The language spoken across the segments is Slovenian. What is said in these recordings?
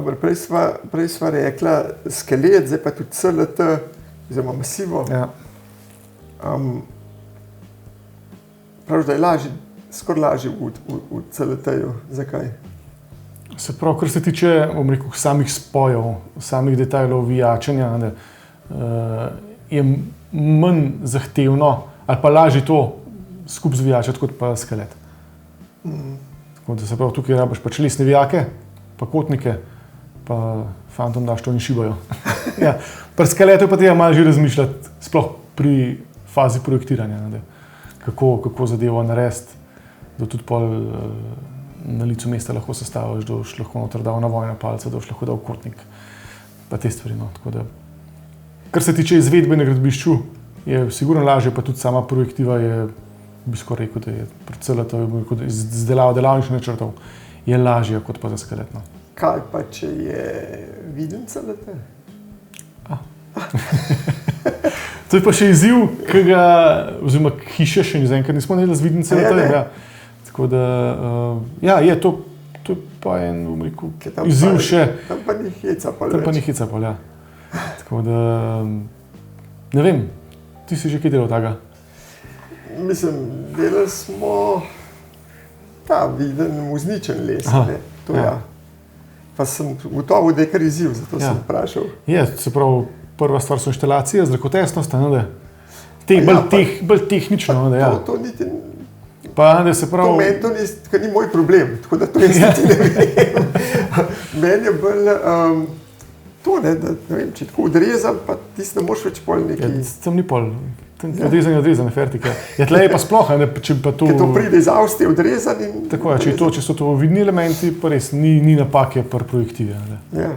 Dobro, prej sva rekla skelet, zdaj pa tudi CLT, oziroma masivo. Ja. Prav, da je skoraj lažje v CLT-ju. Zakaj? Se pravi, kar se tiče, bom rekel, samih spojev, samih detajlov vijačenja, je manj zahtevno ali pa lažje to skupaj zvijačati kot pa skelet. Tako da se pravi, tukaj rabiš pač lesne vijake, pa kotnike, pa fantom daš to in šibajo. Ja, pri skeletu pa treba malo že razmišljati, sploh pri fazi projektiranja, kako zadevo narediti, da tudi pol na licu mesta lahko sestaviš, da boš lahko noter dal navojna palca, da boš lahko dal kotnik, pa te stvari. Tako da, kar se tiče izvedbe na gradbišču, je sigurno lažje, pa tudi sama projektiva je, bi skoraj rekel, da je predvsem izdelava delavničnih načrtov je lažja kot pa za skelet. Kaj pa, če je viden CLT? To je pa še izziv, oziroma hiše še zaenkrat nismo naredili z vidnim CLT. Ja. Tako da, je to je pa en, bom rekel, izziv še. Tam pa ni heca pol. Tam pa ni heca pol, ja. Tako da, ne vem, ti si že kaj delal tega? Mislim, delali smo ta viden vzničen les, to ja. Pa sem gotovo, da je kar izziv, zato sem vprašal. Je, se pravi, prva stvar so inštalacije, zrakotesnost, bolj tehnično. To niti pa, se pravi, to meni to ni moj problem, tako da to jaz niti ne vem. Meni je bolj to, da ne vem, če tako odrezam, pa tisti ne moš več pol neki. Tam ni pol, odrezane fertike. Je tlej pa sploh, če pa to... Ker to pride iz Avstrije odrezan in... Tako je, če so to vidni elementi, pa res ni napake pri projektivi. Ja.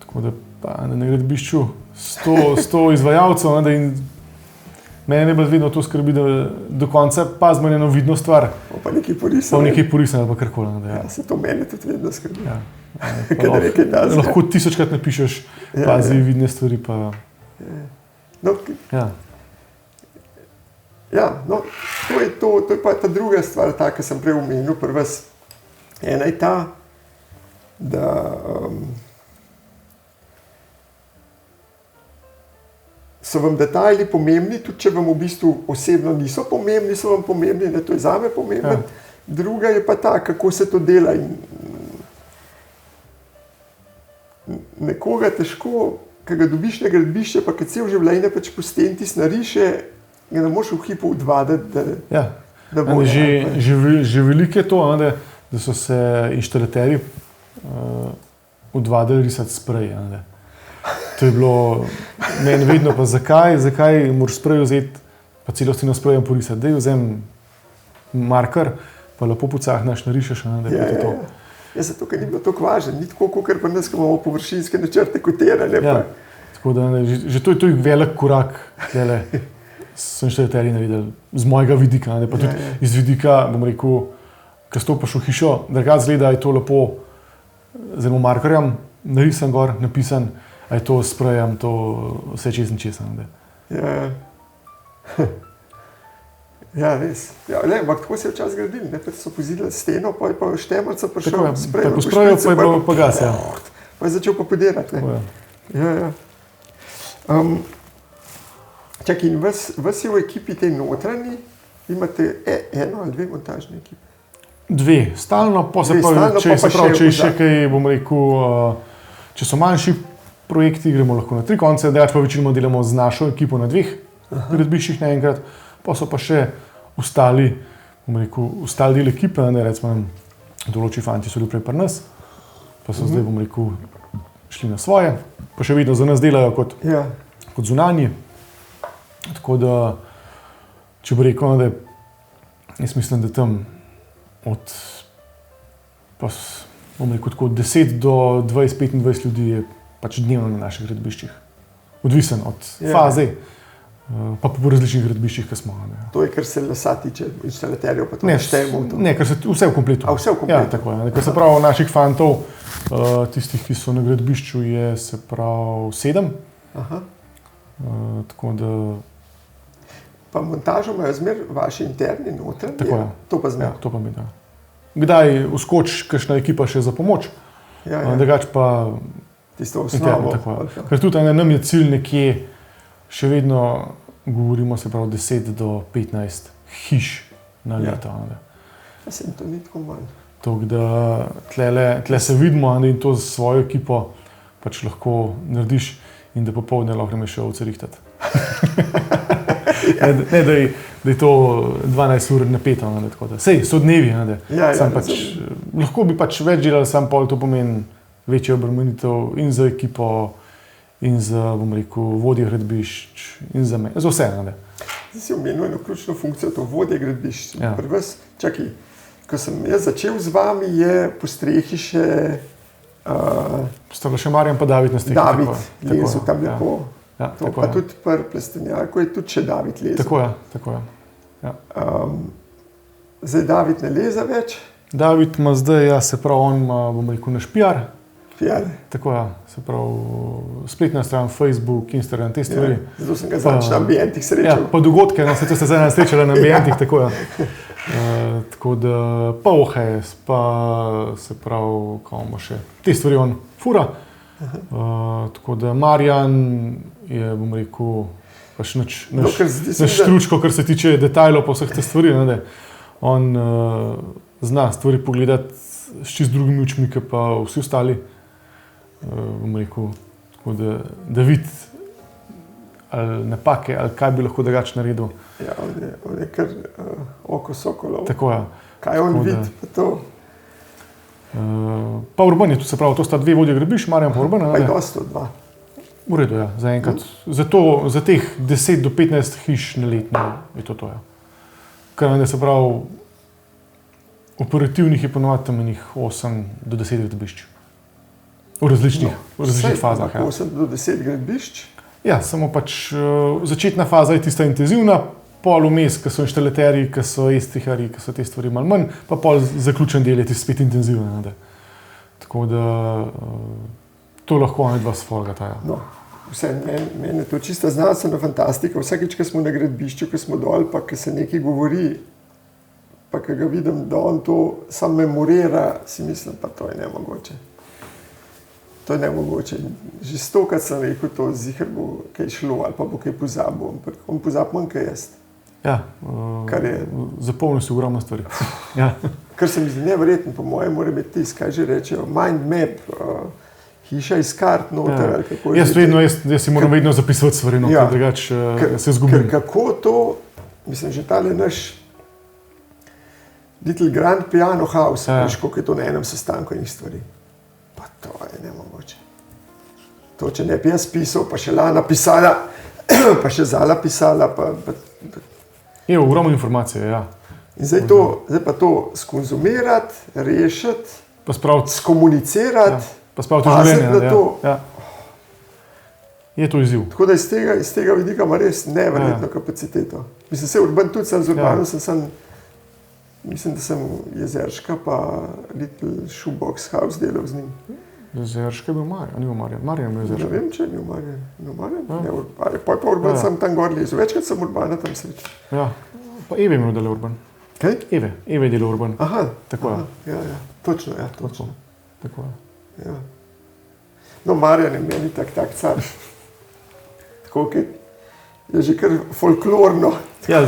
Tako da pa na gradbišču 100 izvajalcev, in mene bolj vedno to skrbi, da do konca pazimo eno vidno stvar. Pa nekaj porisano. Pa nekaj porisano, pa karkoli. Ja, se to mene tudi vedno skrbi. Ja. Lahko 1000krat napišeš, pazi vidne stvari, pa... No, to je pa ta druga stvar, ta, ki sem prej omenil pri vas. Ena je ta, da so vam detajli pomembni, tudi če vam v bistvu osebno niso pomembni, so vam pomembni, da to je zame pomembno. Ja. Druga je pa ta, kako se to dela. In nekoga težko, ki ga dobiš na gradbišče, pa kad cel življenje pač po stenti nariše, ga ne moš v hipu odvaditi, da bo... Že veliko je to, da so se inštalaterji odvadili risati sprej. To je bilo meni vedno, pa zakaj moraš sprej vzeti, pa celostino sprejem porisati. Daj vzem marker, pa lepo pocahnaš, narišeš, da je to. Ja, zato, ker ni bilo tako važno, ni tako, kot pri nas, ko imamo površinske načrte kotirane. Ja, tako da že to je velik korak, so inštalaterji naredili z mojega vidika, pa tudi iz vidika, bom rekel, ko stopaš v hišo, drugače zgleda, je to lepo z enim markerjem, narisan gor, napisan, a je to sprejem, to vse čez in čez. Ja, res. Ampak tako se je včasih gradili, pa so pozidali steno, pa je pa štemarca prišel sprej. Tako sprejo, pa je bilo pa gas. Pa je začel pa podirati. Čakaj, in vas je v ekipi tej notranji, imate eno ali dve montažne ekipe? Dve, stalno, če je še kaj, bom rekel, če so manjši projekti, gremo lahko na 3 konce, drugače pa večinoma delamo z našo ekipo na 2 gradbiščih naenkrat. Pa so pa še ostali del ekipe, recimo določi fanti so bili prej pri nas, pa so zdaj, bom rekel, šli na svoje, pa še vedno za nas delajo kot zunanji. Tako da, če bi rekel, da jaz mislim, da tam od, bom rekel, tako od 10 do 20-25 ljudi je pač dnevno na naših gradbiščih. Odvisen od faze. Pa po različnih gradbiščih, ki smo. To je, kar se lesa tiče inštalaterjev, pa to ne štejemo v to? Ne, vse v kompletu. Vse v kompletu? Ja, tako je. Kar se pravi naših fantov, tistih, ki so na gradbišču, je se pravi 7. Tako da... Pa montažo imajo zmer vaši interni notranji? Tako je. To pa zmer? Ja, to pa mi da. Kdaj vskoči kakšna ekipa še za pomoč, Drugače pa tisto osnovo. Ker tudi nam je cilj nekje, še vedno govorimo, se pravi 10 do 15 hiš na leto. Ja, sem to ni tako manj. Tako da tle se vidimo in to z svojo ekipo pač lahko narediš in da popoldne lahko greš še ovce rihtati. Ne, da je to 12 ur napeto, sej so dnevi, lahko bi pač več delali, sam pol to pomeni večjo obremenitev in za ekipo in za, bom rekel, vodje gradbišč in za me, za vse. Zdaj si omenil eno ključno funkcijo, to vodje gradbišč. Čakaj, ko sem jaz začel z vami, je po strehi še sta bila še Marjan pa David na strehi. David lezel tam lepo. Pa tudi pri Plestenjaku je tudi še David lezel. Tako je. Ja. Zdaj David ne leze več? David ima zdaj, se pravi, on ima, bom rekel, naš PR. Tako je, se pravi, spletna stran, Facebook, Instagram, te stvari. Zato sem ga zadnjič na Ambientih srečal. Pa dogodke, to ste zdaj srečali na Ambientih, tako je. Tako da pa OHS, pa se pravi, kao ima še te stvari on fura. Tako da Marjan je, bom rekel, pač naš štručko, kar se tiče detajlov pa vseh te stvari. On zna stvari pogledati s čist drugimi očmi, pa vsi ostali. Bom rekel, tako da vidi ali napake, ali kaj bi lahko drugače naredil. Ja, on je kar oko sokolov. Tako je. Kaj on vidi pa to? Pa Urban je tu, se pravi, to sta dve vodje gradbišč, Marjan pa Urban. Pa je dosto dva. V redu, ja, za enkrat. Za teh 10 do 15 hiš na letno je to, ja. Kar se pravi, operativnih je ponovadi tam enih 8 do 10 gradbišč. V različnih fazah. 8 do 10 gradbišč? Ja, samo pač začetna faza je tista intenzivna, pol vmes, ki so inštalaterji, ki so estiharji, ki so te stvari malo manj, pa pol zaključen del je tisti spet intenzivno. Tako da to lahko oni dva sfolgata. No, meni je to čista znanstvena fantastika. Vsakič, ko smo na gradbišču, ko smo dol, pa ko se nekaj govori, pa ko ga vidim, da on to sam memorira, si mislim, pa to je nemogoče. To je nemogoče. Že stokrat sem rekel to, zihar bo kaj šlo ali pa bo kaj pozabil. On pozabi manj kaj jaz. Ja, zapomnil si ogromno stvari. Ja. Kar se mi zdi neverjetno, po mojem mora biti tisto, kaj že rečejo, mind map, hiša iz kart noter. Ja. Jaz si moram vedno zapisovati stvari, ker drugače se zgubim. Kako to, mislim, že tale naš Little Grand Piano House, veš, koliko je to na enem sestanku enih stvari. Pa to je nemogoče. To, če ne bi jaz pisal, pa še Lana pisala, pa še Zala pisala. Je ogromno informacije, ja. In zdaj pa to skonzumirati, rešiti, skomunicirati, pa spraviti v življenje. Ja. Je to izziv. Tako da iz tega vidika ima res neverjetno kapaciteto. Mislim, se Urban tudi sem z Urbanom, mislim, da sem Jezerška pa Little Shoebox House delal z njim. Jezerška je bil Marjan, ni bil Marjan. Marjan je bil Jezerška. Ne vem, če je bil Marjan. Pa je pa Urban sem tam gor lezel. Večkrat sem Urbana tam srečal. Ja, pa Eve je imel delal Urban. Kaj? Eve je delal Urban. Aha. Tako je. Ja. Točno. Tako je. Ja. No, Marjan je meni tak car. Tako, je že kar folklorno. Ja,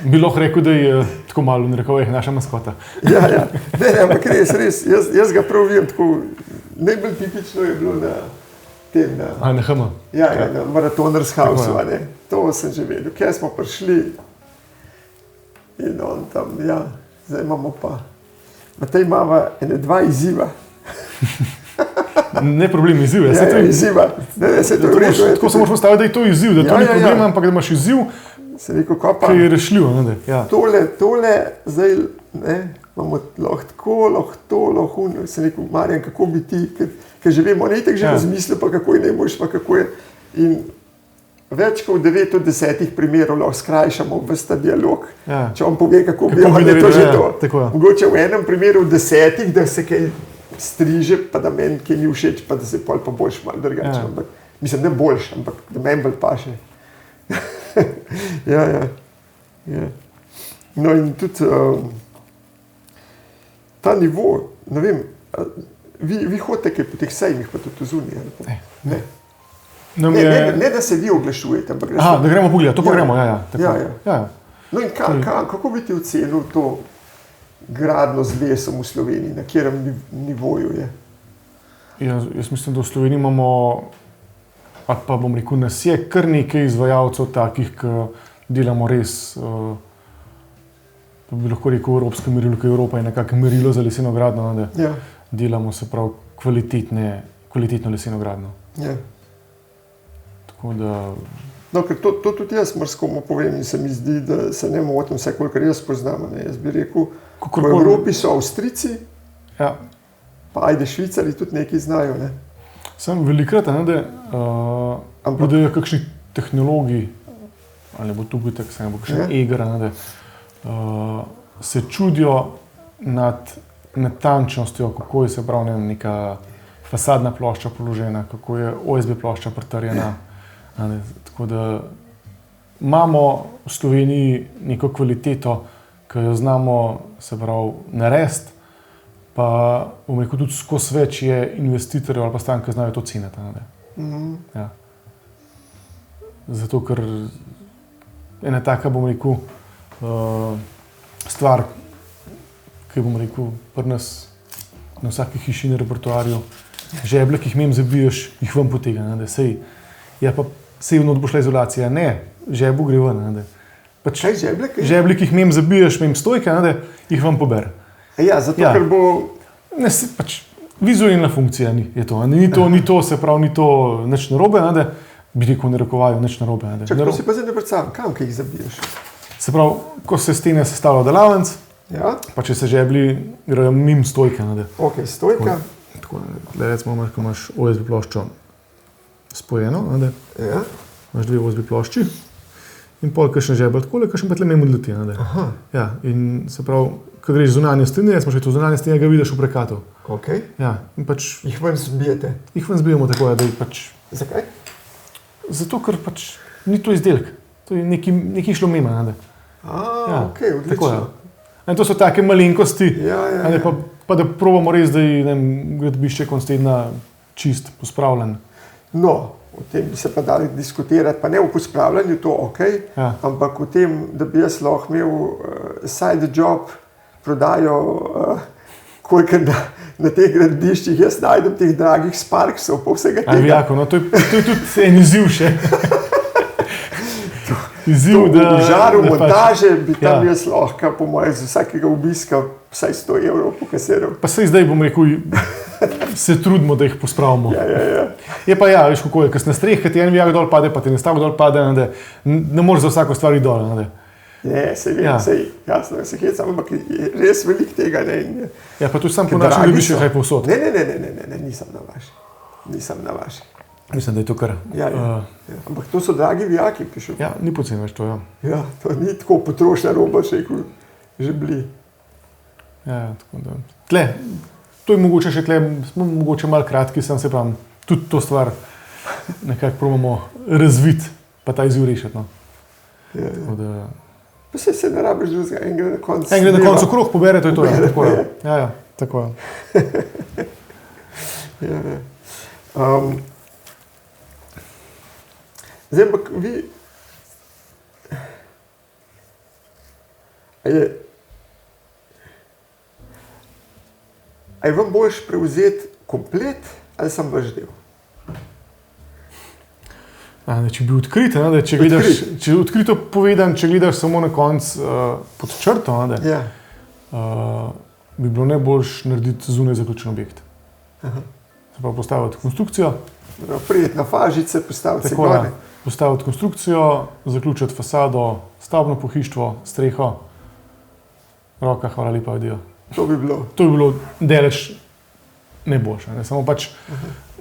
bi lahko rekel, da je tako malo narekovih naša maskota. Ja. Ne, ampak res. Jaz ga prav vidim tako. Najbolj tipično je bilo na tem. Na HM. Ja, na Marathoners House. To sem že vedel. Kje smo prišli in on tam, ja, zdaj imamo pa. Matej imamo ene dva izziva. Ne problem, izziv. Ja, izziva. Tako se moraš postaviti, da je to izziv, da to ni problem, ampak da imaš izziv, ki je rešljiv. Tole, zdaj, imamo lahko to, sem rekel, Marjan, kako bi ti, ker že vemo, ne itak že razmislil, pa kako je ne boš, pa kako je. In več kot 9 od 10 primerov lahko skrajšamo ves ta dialog. Če on pove, kako bi je to že to. Mogoče v enem primeru od 10, da se kaj striže, pa da meni kaj ni všeč, pa da se pol pa boljš malo drugače. Mislim, ne boljš, ampak da meni bolj paše. Ja. No in tudi ta nivo, ne vem, Vi hodite kaj po teh sejmih, pa tudi zunaj? Ne. Ne, da se vi oglašujete, ampak da gremo pogledati, to pa gremo. Ja. No in kako bi ti ocenil to gradno z lesom v Sloveniji, na katerem nivoju je? Jaz mislim, da v Sloveniji imamo, ali pa bom rekel, nas je kar nekaj izvajalcev takih, ki delamo res, bi lahko rekel, evropsko merilo, ki Evropa je nekako merilo za leseno gradno, da delamo se prav kvalitetno leseno gradno. Ja. Tako da... No, ker to tudi jaz marskomu povem in se mi zdi, da se ne motim, vse kolikor jaz poznam. Jaz bi rekel, v Evropi so Avstrijci, pa ajde Švicari tudi nekaj znajo. Ne? Sem velikrat, da bodo kakšni tehnologi, ali bo tu bitek, bo kakšen igra, se čudijo nad natančnostjo, kako je se pravi neka fasadna plošča položena, kako je OSB plošča pritrjena. Tako da imamo v Sloveniji neko kvaliteto, ki jo znamo se pravi narediti, pa bom rekel tudi skozi več je investitorjev ali pa stan, ki znajo to ceniti. Ja. Zato, ker ena taka, bom rekel, stvar, ki bom rekel pri nas na vsaki hiši na repertoarju, žeblje, ki jih mem zabiješ, jih ven potega. Sej v not bo šla izolacija. Ne, žebu gre ven. Kaj žeblje? Žeblje, ki jih mem zabiješ, mem stojke, jih ven pober. Ja, zato ker bo... Vizualna funkcija je to. Ni to, se pravi, ni to nič narobe, bi rekel, ne rekovaju, nič narobe. Čakaj, to si pa zdaj ne predstavljam, kam kaj jih zabiješ? Se pravi, ko se stene sestavlja delavnic, pa če se žeblji, grejo mim stojke. Ok, stojka. Tako, recimo, ko imaš OSB ploščo spojeno, imaš dve OSB plošči in pol kakšen žebelj takole, kakšen pa tle mem odleti. Ja, in se pravi, ko greš zunanje stene, smo še to zunanje stene, ga vidiš v prekatu. Ok. Ja, in pač... Jih ven zbijete? Jih ven zbijemo tako, da jih pač... Zakaj? Zato, ker pač ni to izdelek. To je nekaj šlo mimo. Ok, odlično. In to so take malenkosti, Ja. pa da probamo res, da je gradbišče konc tedna čist, pospravljen. No, o tem bi se pa dali diskutirati, pa ne v pospravljanju, to ok, ampak o tem, da bi jaz lahko imel side job, prodajo, koliko na teh gradbiščih jaz najdem teh dragih Sparksov, pa vsega tega. Jako, no, to je tudi en izziv še. Izziv, v žaru montaže bi tam jaz lahko, po mojem, z vsakega obiska vsaj 100 evrov pokasiral. Pa sej zdaj, bom rekel, se trudimo, da jih pospravimo. Ja. Je pa veš, kako je, ko si na streh, ti en vijak dol pade, pa ti ne stavek dol pade, ne moreš za vsako stvar iti dol. Ne, sej vem, jasno, se hecam, ampak je res veliko tega. Ja, pa tu sam po našem ljubišču kaj povsod. Ne, nisem na vaši. Mislim, da je to kar. Ja. Ampak to so dragi vijaki, pišu. Ja, ni poceni več to, Ja, to ni tako potrošna roba, še že bili. Ja, tako da. Tle, to je mogoče še tle, smo mogoče malo kratki, sem se pravim, tudi to stvar nekako probamo razviti, pa ta izziv rešiti, no. Ja. Tako da... Pa se ne rabiš drugega, en gre na koncu. En gre na koncu kruh, pobere, to je to, tako je. Ja, tako je. Zdaj, ampak vi... A je vam boljš prevzeti komplet ali sam vaš del? Če bi odkrit, če odkrito povedan, če gledaš samo na konc pod črto, bi bilo najboljš narediti zunaj zaključen objekt. Se pravi postaviti konstrukcijo. Prijeti na fažice, postaviti se gore. Postaviti konstrukcijo, zaključiti fasado, stavbno pohištvo, streho. Roka, hvala lepa, adijo. To bi bilo deleč najboljše. Samo pač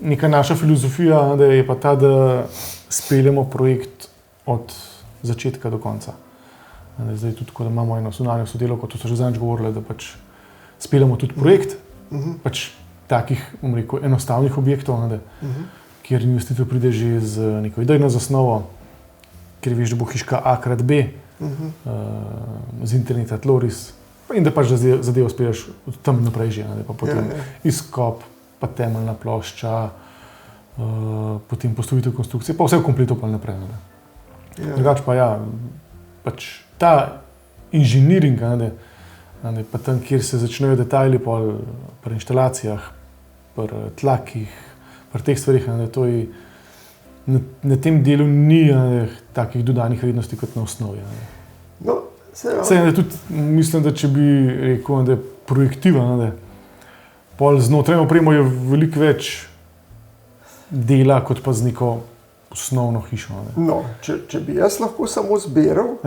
neka naša filozofija je pa ta, da speljemo projekt od začetka do konca. Zdaj tudi, ko imamo eno zunanjo sodelavko, to so že zadnjič govorili, da pač speljemo tudi projekt, pač takih, bom rekel, enostavnih objektov, kjer investitor pride že z neko idejno zasnovo, kjer veš, da bo hiška A krat B, z interneta Tloris, in da pač zadevo spelješ od tam naprej že, pa potem izkop, pa temeljna plošča, potem postavitev konstrukcije, pa vse v kompletu pa naprej. Drugače pa pač ta inženiring, pa tam, kjer se začnejo detajli pri inštalacijah, pri tlakih, pri teh stvarih, na tem delu ni takih dodanih vrednosti kot na osnovi. No, tudi mislim, da če bi rekel, da je projektiva, pol znotraj opremo je veliko več dela, kot pa z neko osnovno hišo. No, če bi jaz lahko samo zbiral,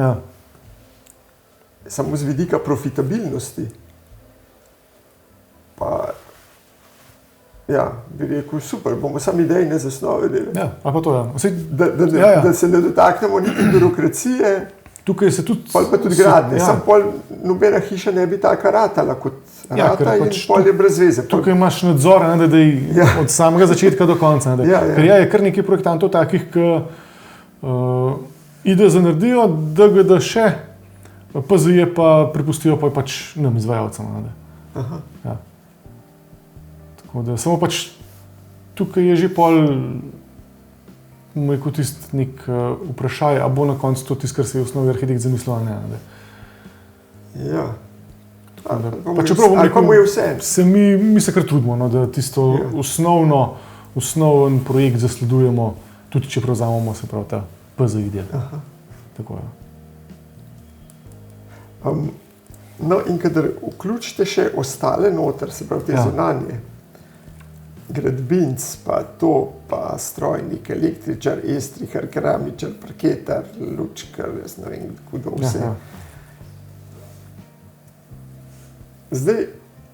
samo z vidika profitabilnosti, pa bi rekel, super, bomo sami idejne zasnove delali. Ali pa to, Da se ne dotaknemo niti birokracije, tukaj se tudi... Pol pa tudi gradnje, sam pol nobena hiša ne bi taka ratala kot rata in pol je brez veze. Tukaj imaš nadzor, da je od samega začetka do konca. Ker je kar nekaj projektantov takih, ki ide za naredijo, da še PZJ pa prepustijo pač nam izvajalcem. Samo pač tukaj je že pol tisti nek vprašaj, a bo na koncu to tisto, kar se je v osnovi arhitekt zamislil, ali ne. Čeprav bomo rekel, mi se kar trudimo, da tisto osnoven projekt zasledujemo, tudi če prevzamemo se prav ta PZJ del. Tako je. No in kadar vključite še ostale noter, se pravi te zunanje, gradbinc, pa to, pa strojnik, električar, estrihar, keramičar, parketar, lučkar, jaz ne vem, kdo vse. Zdaj,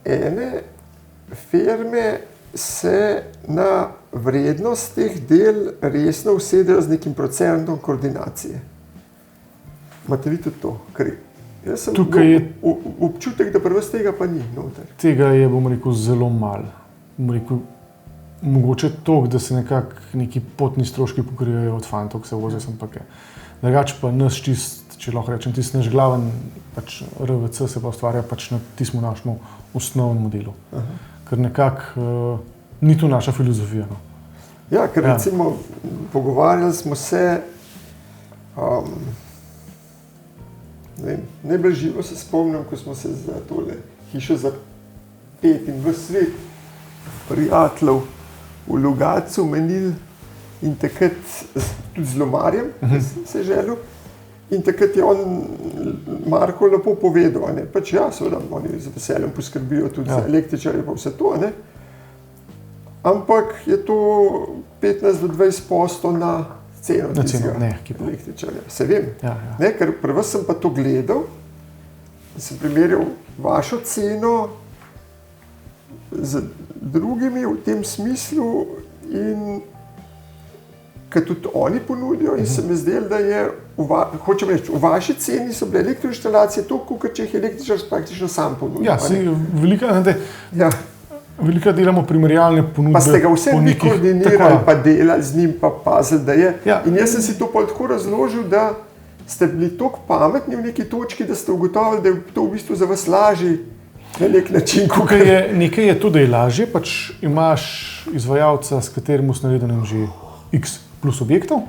ene firme se na vrednost teh del resno usedejo z nekim procentom koordinacije. Imate vi tudi to? Jaz sem občutek, da prvo z tega pa ni noter. Tega je, bom rekel, zelo malo. Bom rekel, mogoče toliko, da se nekako neki potni stroški pokrijajo od fantov, ki se vozijo sem pa kaj. Drugače pa naš čist, če lahko rečem, tisti naš glaven pač RVC se pa ustvarja pač na tistem našem osnovnem modelu. Ker nekako ni to naša filozofija. Ja, ker recimo pogovarjali smo se, najbolj živo se spomnim, ko smo se za tole hišo za 5 in v svet prijateljev v Logatcu menili in takrat tudi z Lomarjem se je želel in takrat je on Marko lepo povedal, pač seveda oni z veseljem poskrbijo tudi za električarje pa vse to, ampak je to 15 do 20% na ceno tistega električarja. Se vem, ker prvo sem pa to gledal in sem primerjal vašo ceno z drugimi v tem smislu in ker tudi oni ponudijo in se mi zdelo, da je, hočem reči, v vaši ceni so bile elektroinštalacije toliko, kot če jih električar praktično sam ponudil. Velika delamo primerjalne ponudbe. Pa ste ga vse vi koordinirali, pa delali z njim, pa pazili, da je. In jaz sem si to pol tako razložil, da ste bili toliko pametni v neki točki, da ste ugotovili, da je to v bistvu za vas lažje na nek način. Nekaj je to, da je lažje, pač imaš izvajalca, s katerim smo naredili že x plus objektov,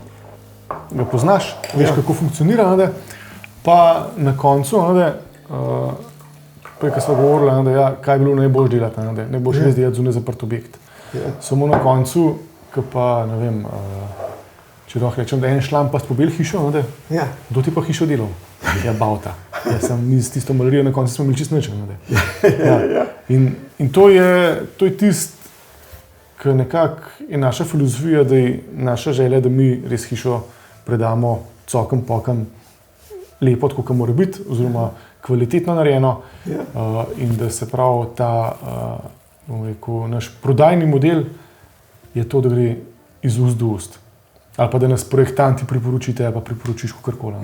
ga poznaš, veš, kako funkcionira, pa na koncu, prej, ko smo govorili, kaj je bilo najbolj delati, najbolj res delati zunaj zaprt objekt. Samo na koncu, ko pa, ne vem, če lahko rečem, da je en šlampast pobel hišo, kdo ti pa hišo delal? Bavta. Mi s tisto malerijo na koncu smo imeli čisto nič. In to je tisto, ki nekako je naša filozofija, da je naša želja, da mi res hišo predamo cokem pokem lepo, tako kot mora biti, oziroma kvalitetno narejeno in da se pravi ta, bom rekel, naš prodajni model je to, da gre iz ust do ust. Ali pa da nas projektanti priporočite, ali pa priporočiš kakorkoli.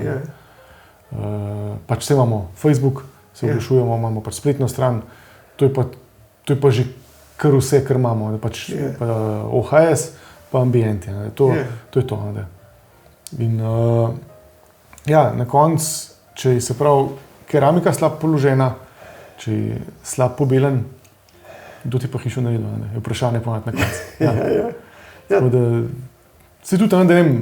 Pač se imamo Facebook, se oglašujemo, imamo pač spletno stran, to je pa že kar vse, kar imamo, pač OHS, pa ambient, to je to. In na koncu, če je se pravi keramika slab položena, če je slab pobelen, kdo ti pa hišo naredil, ne? Je vprašanje pa na koncu. Ja. Tako da se tudi tam, da ne vem,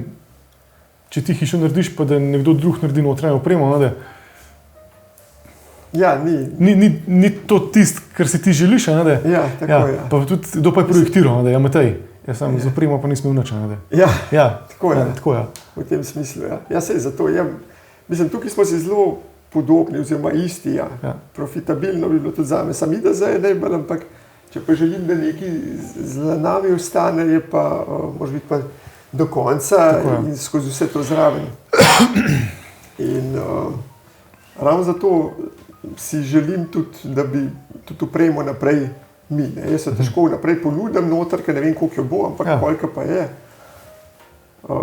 če ti hišo narediš, pa da nekdo drug naredi notranjo opremo, ne? Ja, Ni to tisto, kar si ti želiš, ne? Ja, tako je. Pa tudi, kdo pa je projektiral, ne? Ja, Matej. Jaz sam z opremo pa nisem imel nič, ne? Ja, tako je. Tako je. V tem smislu, ja. Ja, sej zato, mislim, tukaj smo si zelo podobni, oziroma isti, ja. Profitabilno bi bilo tudi zame. Sam ide zdaj najbolj, ampak če pa želim, da nekaj z nami ostane, je pa, može biti pa do konca in skozi vse to zraven. In ravno zato si želim tudi, da bi tudi opremo naprej mi. Ne. Jaz se težko naprej ponudim noter, ker ne vem, koliko jo bo, ampak koliko pa je.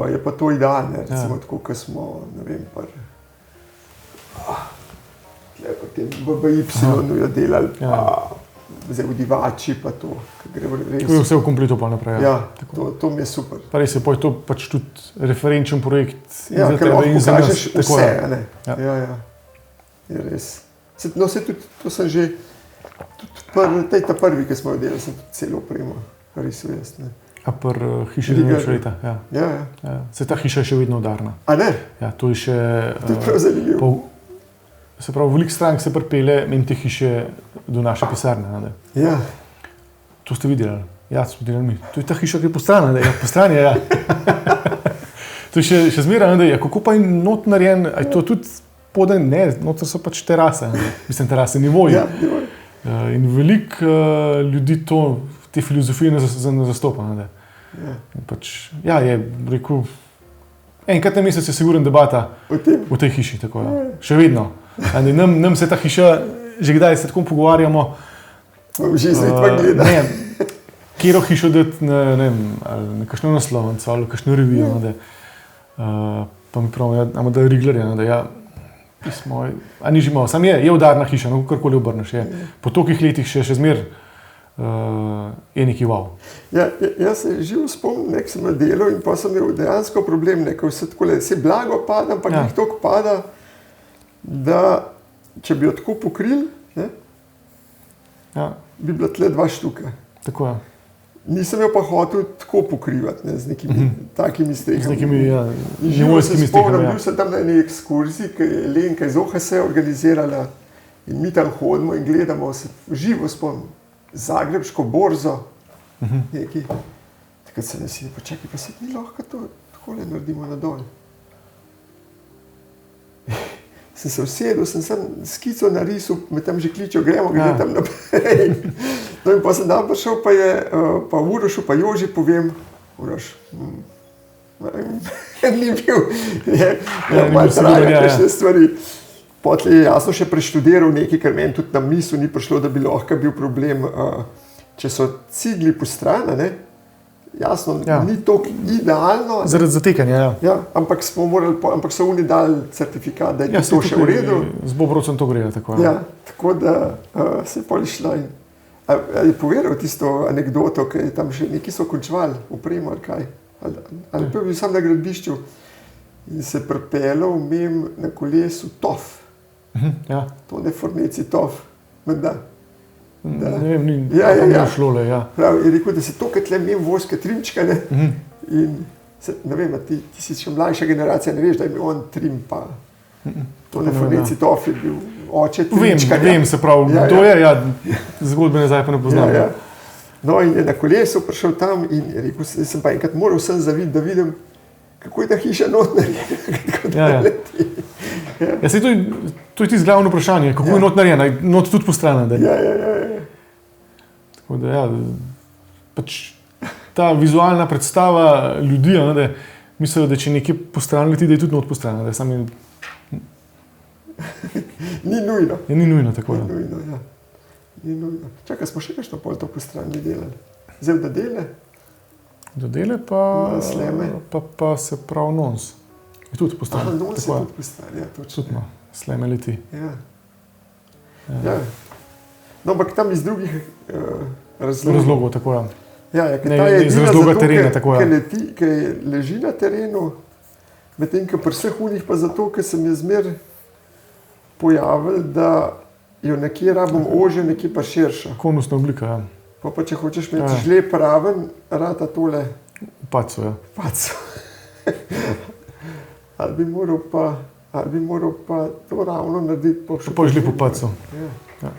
Je pa to idealno, recimo tako, ko smo, ne vem, po tem BBY-u jo delali, zdaj vdivači pa to, ki gre res. To je vse v kompletu pa naprej. Ja, to mi je super. Pa res je, to pač tudi referenčen projekt za tebe in za nas. Ja, ker lahko kažeš vse, ne. Ja. Je res. No, vse tudi, to sem že, tudi ta prvi, ki smo jo delali, sem tudi celo opremo risal jaz, ne. A hiši za več leta, Ja. Se ta hiša je še vedno udarna. A ne? Ja, to je še... To je prav zanimivo. Se pravi, veliko strank se pripelje meni te hiše do naše pisarne, ne? Ja. To ste videli? Ja, smo delali mi. To je ta hiša, ki je po strani, ja, po strani, ja. To je še zmeraj, ne, kako pa je not narejen, a je to tudi spodaj, ne, noter so pač terase, ne? Mislim, terase, nivoji. Ja, nivoji. In veliko ljudi te filozofije ne zastopa, ne? Ja, je rekel, enkrat na mesec je siguren debata v tej hiši, tako je. Še vedno. Nam se ta hiša, že kdaj se tako pogovarjamo, že zdaj pa gleda. Kjero hišo dati na kakšno naslovnico ali kakšno revijo, pa mi pravijo, da je Riglerja, a ni že malo, sam je udarna hiša, no, karkoli obrneš, je. Po tolikih letih še zmer je neki wow. Ja, jaz se živo spomnim, nek sem na delu in pa sem imel dejansko problem, ko vse blago pada, ampak jih toliko pada, da če bi jo tako pokrili, bi bila tle 2 štuke. Tako je. Nisem jo pa hotel tako pokrivati, z nekimi takimi strehami. Z nekimi, nivojskimi strehami. Bil sem tam na eni ekskurziji, ki je Lenka iz OHS organizirala in mi tam hodimo in gledamo, se živo spomnim, Zagrebško borzo, nekaj. Takrat se nasi, pa čakaj, pa se ni lahko to takole naredimo na dol. Sem se usedel, sem skico narisal, me tam že kličejo, gremo tam naprej. No in pa sem tam prišel, pa Urošu, pa Joži povem, Uroš, ni bil, malo traja kakšne stvari. Potlej je jasno še preštudiral nekaj, ker meni tudi na misel ni prišlo, da bi lahko bil problem, če so cigli po strani, jasno, ni toliko idealno. Zaradi zatekanja, ja. Ampak so oni dali certifikat, da je to še v redu. Z Bobrovcem to gre, tako. Ja, tako da se je pol šla in... Je povedal tisto anekdoto, ki je tam še neki so končvali opremo ali kaj. Ali pa je bil sam na gradbišču in se pripeljal mem na kolesu TOF. To ne forneci TOF. Ne vem, ni šlo le, ja. Prav, je rekel, da se to, kad tle mem vozke trimčka, ne? In ne vem, ti si še mlajša generacija, ne veš, da je imel on trim pa. To ne forneci TOF je bil oče trimčka. Vem, se pravi, to je, zgodbe nazaj pa ne poznam. No in je na kolesu prišel tam in je rekel, sem pa enkrat moral vsem zaviti, da vidim, kako je ta hiša not narejena, kako da leti. Ja, sej to je tisto glavno vprašanje, kako je not narejena, not tudi postrana. Ja. Tako da, pač ta vizualna predstava ljudi, da mislijo, da če nekaj postrana leti, da je tudi not postrana, da je sami... Ni nujno. Ni nujno, tako da. Ni nujno. Čakaj, smo še kakšno pol to postrani delali. Zdaj da dele? Do dele pa se prav nons. Je tudi postrani. Nons je tudi postrani, ja, točno. Tudi sleme leti. Ja. No, ampak tam iz drugih razlogov, tako je. Ja, ne iz razloga terena, tako je. Ker leži na terenu, medtem, ker pri vseh unih pa zato, ker se mi je zmer pojavil, da jo nekje rabim ožje, nekje pa širša. Konusna oblika, ja. Pa če hočeš imeti žleb raven, rata tole Pacu, ja. paco. ali bi moral pa to ravno narediti. Pa žli po pacu. Ja. Ja.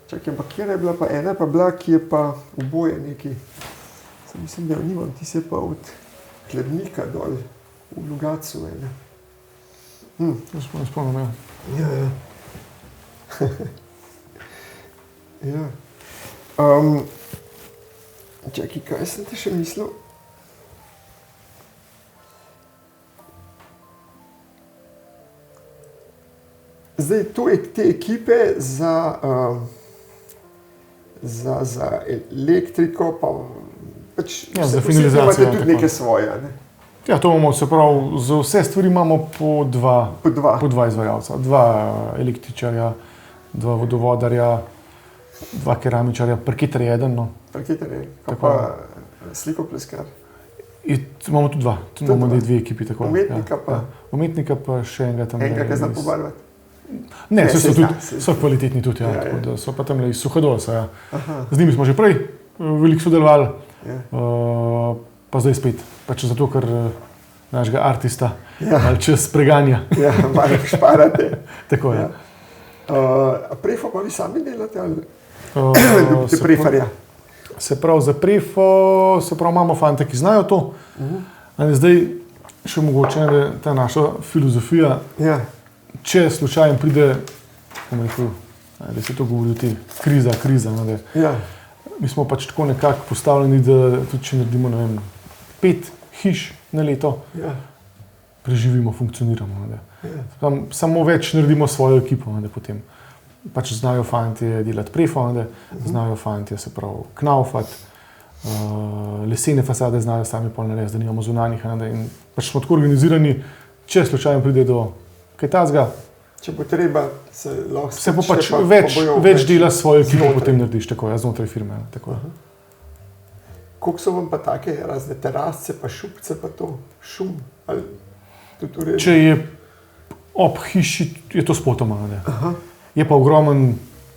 Čakaj, ampak kjer je bila pa ena, pa bila, ki je pa oboje neki. Sem mislim, da jo nimam, ti se pa od Hladnika dol v Logatcu ene. To spomnim, ja. Ja, ja. Ja. Čakaj, kaj sem te še mislil? Zdaj, to je te ekipe za elektriko, pa pač za finalizacijo. Imate tudi neke svoje, ne? Ja, to imamo, se pravi, za vse stvari imamo po dva izvajalca. 2 električarja, 2 vodovodarja, 2 keramičarja, parketar je eden. No. Parketar je, pa slikopleskar. Imamo tudi 2, tudi imamo 2 ekipi. Tako, umetnika pa? Ja. Umetnika pa še enega tam. Enega, ki zna pobarvati? Ne, so kvalitetni tudi, ja, tako da so pa tam iz Suhodolca. Ja. Z njimi smo že prej veliko sodelovali, pa zdaj spet. Pač zato, ker našega artista ali čas preganja. Ja, malo šparate. Tako je. Prefo pa vi sami delate ali dobite prefarja? Se pravi, za prefo, imamo fante, ki znajo to. Zdaj še mogoče ta naša filozofija. Ja. Če slučajno pride, da se to govori o tej kriza, ja. Mi smo pač tako nekako postavljeni, da tudi če naredimo 5 hiš na leto, ja. Preživimo, funkcioniramo. Ja. Samo več naredimo svojo ekipo, potem. Pač znajo fantje delati prefo, znajo fantje se pravi knaufati, lesene fasade znajo sami pol narediti, da nimamo zunanjih. In pač smo tako organizirani, če slučajno pride do kaj tazga. Če bo treba, se lahko se pa pač več dela svojo ekipo, potem narediš tako, znotraj firme. Koliko so vam pa take razne terasce, pa šupce, pa to šum? Ali če je ob hiši, je to spotoma. Je pa ogromen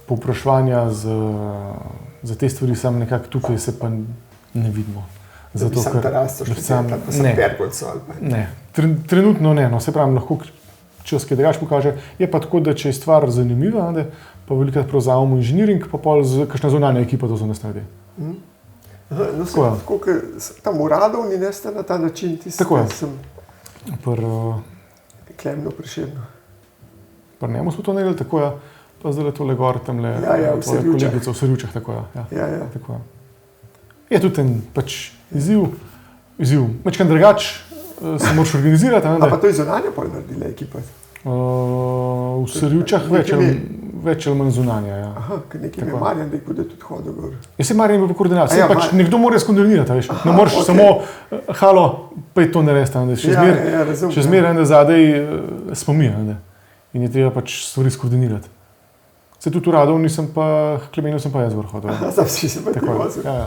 povpraševanja za te stvari, sam nekako tukaj se pa ne vidimo. Zato, ker terasco študenta, pa sem pergolco ali pa? Ne, trenutno ne, se pravi, lahko čas, ki drugače pokaže. Je pa tako, da če je stvar zanimiva, pa velikokrat prevzamemo inženiring, pa pol kakšna zunanja ekipa to za nas naredi. No, tako, ker tam uradovni neste na ta način, tako je. Sem Klemno Prešerno. Pri njemu smo to naredili, tako je, pa zdaj tole gor, tamle kolegica v Serjučah, tako je. Tako je. Je tudi en pač izziv, večkrat drugač se moraš organizirati. A pa to je zunanja pol naredila ekipa? V Serjučah več ali manj zunanja, ja. Aha, ker nekaj je Marjan rekel, da je tudi hodil gor. Jaz se Marjan bil pa koordinacija, pač nekdo mora skoordinirati, veš. Ne moraš samo, halo, pa je to narediti, še zmeraj zadaj smo mi, in je treba pač stvari skoordinirati. Se tudi uradov nisem pa, Klemenov sem pa jaz gor hodil. Aha, sam si se pa ti vozil. Ja.